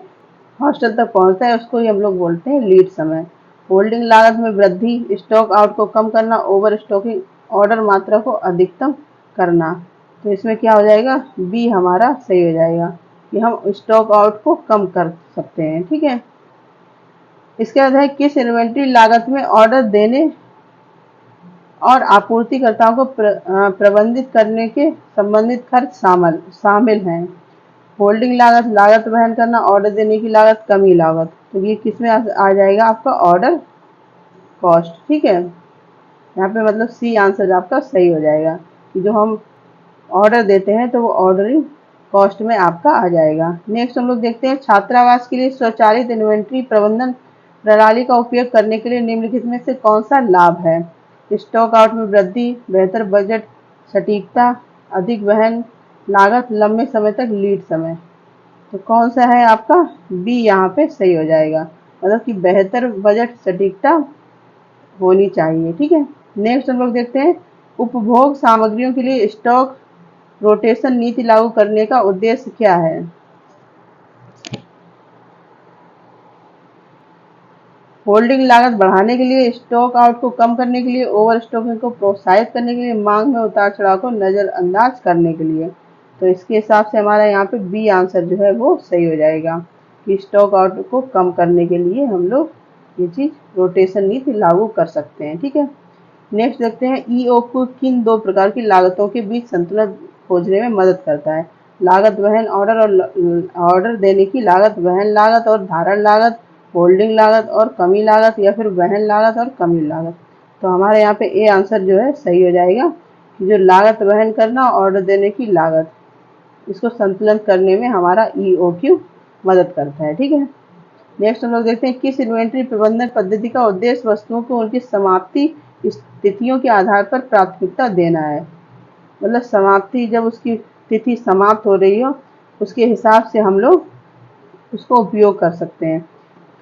हॉस्टल तक पहुंचता है उसको ही हम लोग बोलते हैं लीड समय। होल्डिंग लागत में वृद्धि, स्टॉक आउट को कम करना, ओवर स्टॉकिंग, ऑर्डर मात्रा को अधिकतम करना। तो इसमें क्या हो जाएगा, बी हमारा सही हो जाएगा कि हम स्टॉक आउट को कम कर सकते हैं। ठीक है, इसके बाद है किस इन्वेंट्री लागत में ऑर्डर देने और आपूर्तिकर्ताओं को प्रबंधित करने के संबंधित खर्च शामिल हैं। होल्डिंग लागत, लागत वहन करना, ऑर्डर देने की लागत, कमी लागत। तो ये किस में आ जाएगा आपका, ऑर्डर कॉस्ट। ठीक है, यहाँ पे मतलब सी आंसर आपका सही हो जाएगा कि जो हम ऑर्डर देते हैं तो वो ऑर्डरिंग कॉस्ट में आपका आ जाएगा। नेक्स्ट हम लोग देखते हैं छात्रावास के लिए स्वचालित इन्वेंट्री प्रबंधन प्रणाली का उपयोग करने के लिए निम्नलिखित में से कौन सा लाभ है। स्टॉक आउट में वृद्धि, बेहतर बजट सटीकता, अधिक वहन लागत, लंबे समय तक लीड समय। तो कौन सा है आपका बी यहाँ पे सही हो जाएगा, मतलब कि बेहतर बजट सटीकता होनी चाहिए। ठीक है, नेक्स्ट हम लोग देखते हैं उपभोग सामग्रियों के लिए स्टॉक रोटेशन नीति लागू करने का उद्देश्य क्या है। होल्डिंग लागत बढ़ाने के लिए, स्टॉक आउट को कम करने के लिए, ओवर स्टॉकिंग को प्रोत्साहित करने के लिए, मांग में उतार चढ़ाव को नजरअंदाज करने के लिए। तो इसके हिसाब से हमारा यहाँ पे बी आंसर जो है वो सही हो जाएगा कि स्टॉक आउट को कम करने के लिए हम लोग ये चीज रोटेशन नीति लागू कर सकते हैं। ठीक है, नेक्स्ट देखते हैं ईओ को किन दो प्रकार की लागतों के बीच संतुलन खोजने में मदद करता है। लागत वहन ऑर्डर देने की लागत, वहन लागत और धारण लागत, होल्डिंग लागत और कमी लागत, या फिर वहन लागत और कमी लागत। तो हमारे यहाँ पे ए आंसर जो है सही हो जाएगा कि जो लागत वहन करना, ऑर्डर देने की लागत, इसको संतुलन करने में हमारा ईओक्यू मदद करता है। ठीक है, नेक्स्ट हम लोग देखते हैं किस इन्वेंट्री प्रबंधन पद्धति का उद्देश्य वस्तुओं को उनकी समाप्ति तिथियों के आधार पर प्राथमिकता देना है। मतलब समाप्ति, जब उसकी तिथि समाप्त हो रही हो उसके हिसाब से हम लोग उसको उपयोग कर सकते हैं।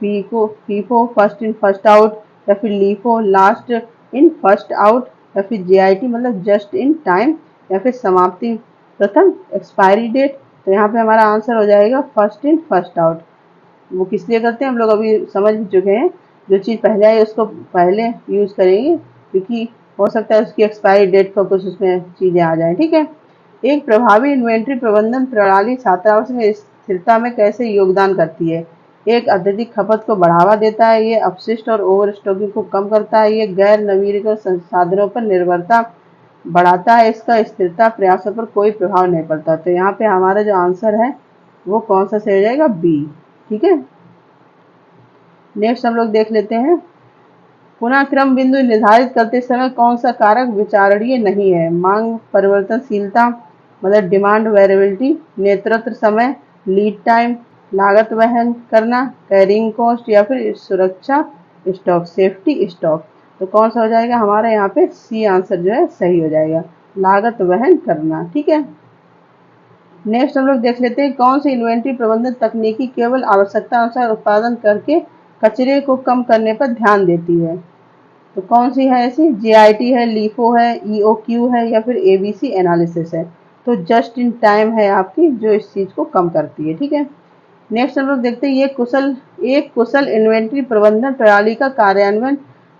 FIFO first in first out, या फिर LIFO last in first out, या फिर जीआईटी मतलब जस्ट इन टाइम, या फिर समाप्ति प्रथम एक्सपायरी डेट। तो यहाँ पे हमारा आंसर हो जाएगा फर्स्ट इन फर्स्ट आउट। वो किस लिए करते हैं हम लोग अभी समझ चुके हैं, जो चीज़ पहले आई उसको पहले यूज करेंगे, क्योंकि हो सकता है उसकी एक्सपायरी डेट का कुछ उसमें चीज़ें आ जाएं। ठीक है, एक प्रभावी इन्वेंट्री प्रबंधन प्रणाली छात्रावास में स्थिरता में कैसे योगदान करती है। एक अत्यधिक खपत को बढ़ावा देता है, ये अपशिष्ट और ओवर स्टॉकिंग को कम करता है, ये गैर नवीनीकृत संसाधनों पर निर्भरता बढ़ाता है, इसका स्थिरता प्रयासों पर कोई प्रभाव नहीं पड़ता। तो यहाँ पे हमारा जो आंसर है वो कौन सा सही हो जाएगा, बी। ठीक है, नेक्स्ट हम लोग देख लेते हैं पुनः क्रम बिंदु निर्धारित करते समय कौन सा कारक विचारणीय नहीं है। मांग परिवर्तनशीलता मतलब डिमांड वेरिएबिलिटी, नेतृत्व समय, लीड टाइम, लागत वहन करना, कैरिंग कॉस्ट, या फिर सुरक्षा स्टॉक सेफ्टी स्टॉक। तो कौन सा हो जाएगा हमारा यहाँ पे सी आंसर जो है सही हो जाएगा, लागत वहन करना। ठीक है, नेक्स्ट हम लोग देख लेते हैं कौन सी इन्वेंट्री प्रबंधन तकनीकी केवल आवश्यकता अनुसार उत्पादन करके कचरे को कम करने पर ध्यान देती है। तो कौन सी है ऐसी, जीआईटी है, लीफो है, ईओक्यू है, या फिर एबीसी एनालिसिस है। तो जस्ट इन टाइम है आपकी जो इस चीज को कम करती है। ठीक है, नेक्स्ट हम लोग देखते हैं एक कुशल इन्वेंट्री प्रबंधन प्रणाली का कार्यान्वयन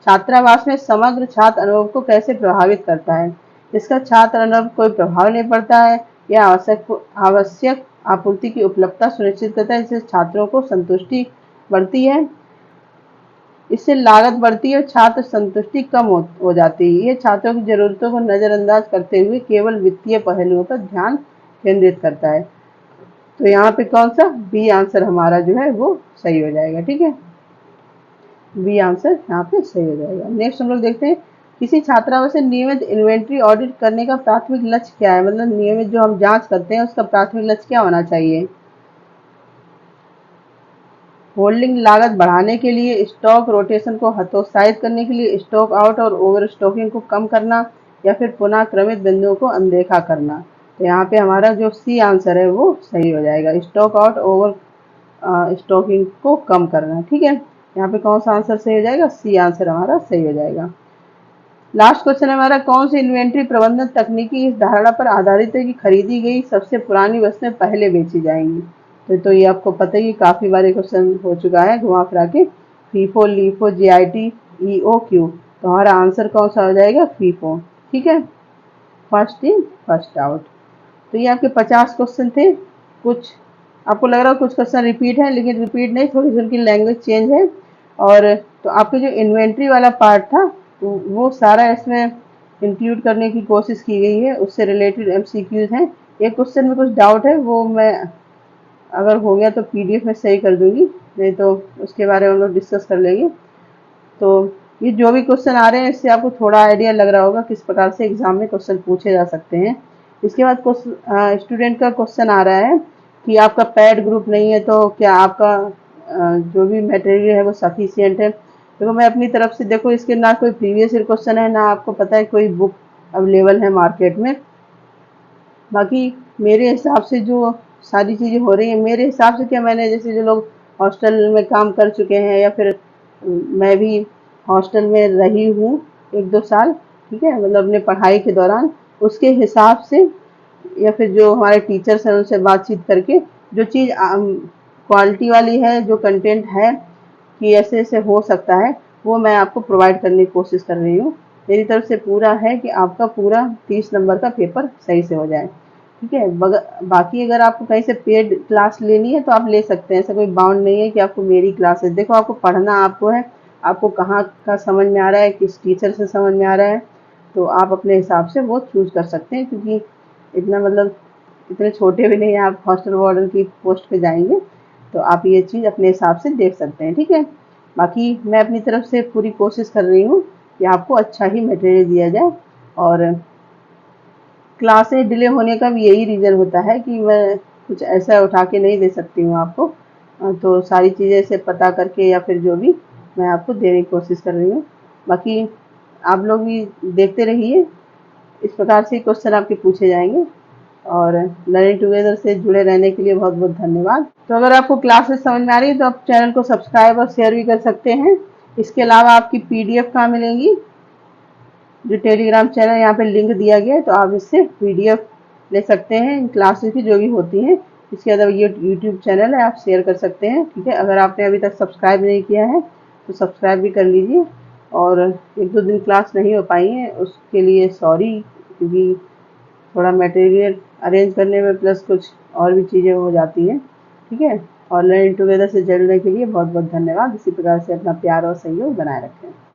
छात्रावास में समग्र छात्र अनुभव को कैसे प्रभावित करता है। इसका छात्र अनुभव कोई प्रभाव नहीं पड़ता है, यह आवश्यक आपूर्ति की उपलब्धता सुनिश्चित करता है, इससे छात्रों को संतुष्टि बढ़ती है, इससे लागत बढ़ती है और छात्र संतुष्टि कम हो जाती है। ये छात्रों की जरूरतों को नजरअंदाज करते हुए केवल वित्तीय पहलुओं पर ध्यान केंद्रित करता है। तो यहाँ पे कौन सा बी आंसर हमारा जो है वो सही हो जाएगा। ठीक है, बी आंसर यहाँ पे सही हो जाएगा। नेक्स्ट हम लोग देखते हैं किसी छात्रावास से नियमित इन्वेंट्री ऑडिट करने का प्राथमिक लक्ष्य क्या है। मतलब नियमित जो हम जांच करते हैं उसका प्राथमिक लक्ष्य क्या होना चाहिए। होल्डिंग लागत बढ़ाने के लिए, स्टॉक रोटेशन को हतोत्साहित करने के लिए, स्टॉक आउट और ओवर स्टॉकिंग को कम करना, या फिर पुनः क्रमित बिंदुओं को अनदेखा करना। तो यहाँ पे हमारा जो सी आंसर है वो सही हो जाएगा, स्टॉक आउट ओवर स्टॉकिंग को कम करना। ठीक है, यहाँ पे कौन सा आंसर सही हो जाएगा, सी आंसर हमारा सही हो जाएगा। लास्ट क्वेश्चन हमारा कौन सी इन्वेंट्री प्रबंधन तकनीकी इस धारणा पर आधारित है कि खरीदी गई सबसे पुरानी वस्तुएं पहले बेची जाएंगी। तो ये आपको पता ही काफी बार क्वेश्चन हो चुका है घुमा फिरा के, फीफो लीफो जीआईटी ईओक्यू। तो हमारा आंसर कौन सा हो जाएगा, फीफो। ठीक है, फर्स्ट इन फर्स्ट आउट। तो ये आपके 50 क्वेश्चन थे। कुछ आपको लग रहा है कुछ क्वेश्चन रिपीट है, लेकिन रिपीट नहीं, थोड़ी सी उनकी लैंग्वेज चेंज है। और तो आपके जो इन्वेंट्री वाला पार्ट था वो सारा इसमें इंक्लूड करने की कोशिश की गई है, उससे रिलेटेड एमसीक्यूज हैं। एक क्वेश्चन में कुछ डाउट है, वो मैं अगर हो गया तो पीडीएफ में सही कर दूंगी, नहीं तो उसके बारे में हम लोग डिस्कस कर लेंगे। तो ये जो भी क्वेश्चन आ रहे हैं इससे आपको थोड़ा आइडिया लग रहा होगा किस प्रकार से एग्जाम में क्वेश्चन पूछे जा सकते हैं। इसके बाद स्टूडेंट का क्वेश्चन आ रहा है कि आपका पैड ग्रुप नहीं है तो क्या आपका जो भी मटेरियल है वो सफिशियंट है। देखो मैं अपनी तरफ से, देखो इसके ना कोई प्रीवियस ईयर क्वेश्चन है, ना आपको पता है कोई बुक अवेलेबल है मार्केट में। बाकी मेरे हिसाब से जो सारी चीज़ें हो रही हैं, मेरे हिसाब से क्या, मैंने जैसे जो लोग हॉस्टल में काम कर चुके हैं, या फिर मैं भी हॉस्टल में रही हूँ 1-2 साल, ठीक है, मतलब अपने पढ़ाई के दौरान, उसके हिसाब से, या फिर जो हमारे टीचर्स हैं उनसे बातचीत करके, जो चीज़ क्वालिटी वाली है, जो कंटेंट है कि ऐसे ऐसे हो सकता है, वो मैं आपको प्रोवाइड करने की कोशिश कर रही हूँ। मेरी तरफ से पूरा है कि आपका पूरा 30 नंबर का पेपर सही से हो जाए, ठीक है। बाकी अगर आपको कहीं से पेड क्लास लेनी है तो आप ले सकते हैं, ऐसा कोई बाउंड नहीं है कि आपको मेरी क्लासेस, देखो आपको पढ़ना आपको है, आपको कहाँ का समझ में आ रहा है, किस टीचर से समझ में आ रहा है, तो आप अपने हिसाब से वो चूज कर सकते हैं, क्योंकि इतना मतलब इतने छोटे भी नहीं हैं, आप हॉस्टल वार्डन की पोस्ट पे जाएंगे, तो आप ये चीज़ अपने हिसाब से देख सकते हैं, ठीक है। बाकी मैं अपनी तरफ से पूरी कोशिश कर रही हूँ कि आपको अच्छा ही मटेरियल दिया जाए, और क्लासें डिले होने का भी यही रीज़न होता है कि मैं कुछ ऐसा उठा के नहीं दे सकती हूँ आपको, तो सारी चीज़ें से पता करके या फिर जो भी मैं आपको देने की कोशिश कर रही हूँ। बाकी आप लोग भी देखते रहिए, इस प्रकार से क्वेश्चन आपके पूछे जाएंगे, और लर्निंग टुगेदर से जुड़े रहने के लिए बहुत बहुत धन्यवाद। तो अगर आपको क्लासेस समझ में आ रही है तो आप चैनल को सब्सक्राइब और शेयर भी कर सकते हैं। इसके अलावा आपकी पीडीएफ कहाँ मिलेंगी, जो टेलीग्राम चैनल यहाँ पे लिंक दिया गया है, तो आप इससे पीडीएफ ले सकते हैं इन क्लासेस की जो भी होती हैं। इसके अलावा ये यूट्यूब चैनल है, आप शेयर कर सकते हैं, ठीक है। अगर आपने अभी तक सब्सक्राइब नहीं किया है तो सब्सक्राइब भी कर लीजिए। और 1-2 दिन क्लास नहीं हो पाई है उसके लिए सॉरी, क्योंकि थोड़ा मटेरियल अरेंज करने में प्लस कुछ और भी चीज़ें हो जाती हैं, ठीक है। और लर्निंग टुगेदर से जुड़ने के लिए बहुत बहुत धन्यवाद। इसी प्रकार से अपना प्यार और सहयोग बनाए रखें।